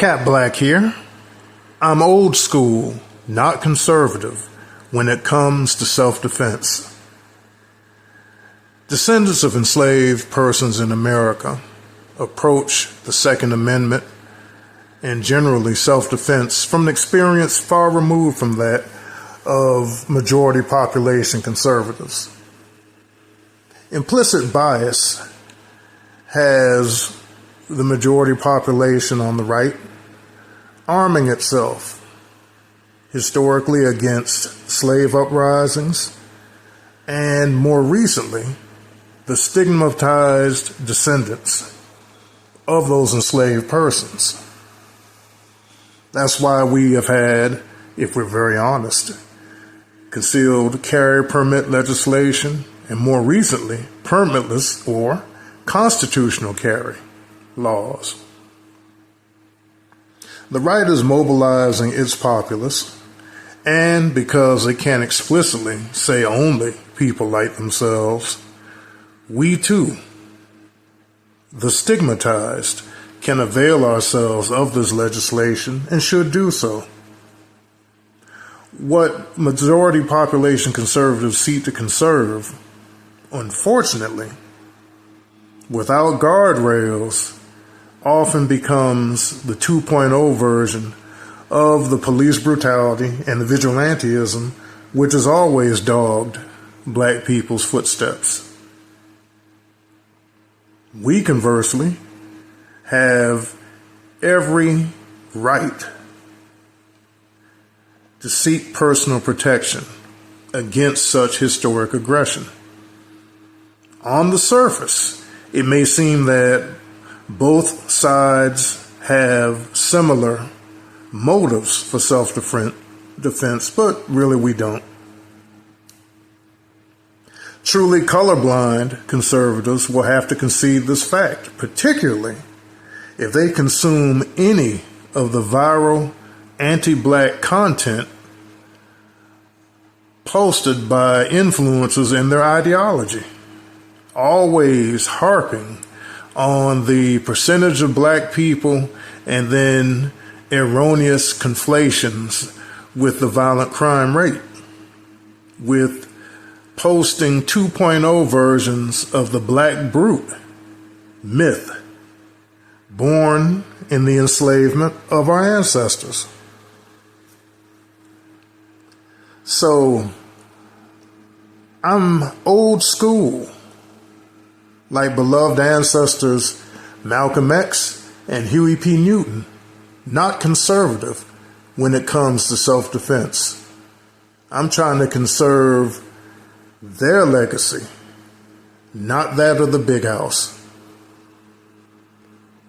Cat Black here. I'm old school, not conservative, when it comes to self-defense. Descendants of enslaved persons in America approach the Second Amendment and generally self-defense from an experience far removed from that of majority population conservatives. Implicit bias has the majority population on the right arming itself historically against slave uprisings and more recently the stigmatized descendants of those enslaved persons. That's why we have had, if we're very honest, concealed carry permit legislation and more recently permitless or constitutional carry laws. The right is mobilizing its populace, and because they can't explicitly say only people like themselves, we too, the stigmatized, can avail ourselves of this legislation and should do so. What majority population conservatives seek to conserve, unfortunately, without guardrails, often becomes the 2.0 version of the police brutality and the vigilantism which has always dogged black people's footsteps. We, conversely, have every right to seek personal protection against such historic aggression. On the surface, it may seem that both sides have similar motives for self-defense, but really we don't. Truly colorblind conservatives will have to concede this fact, particularly if they consume any of the viral anti-black content posted by influencers in their ideology, always harping on the percentage of black people and then erroneous conflations with the violent crime rate, with posting 2.0 versions of the black brute myth born in the enslavement of our ancestors. So I'm old school, like beloved ancestors Malcolm X and Huey P. Newton, not conservative when it comes to self-defense. I'm trying to conserve their legacy, not that of the big house.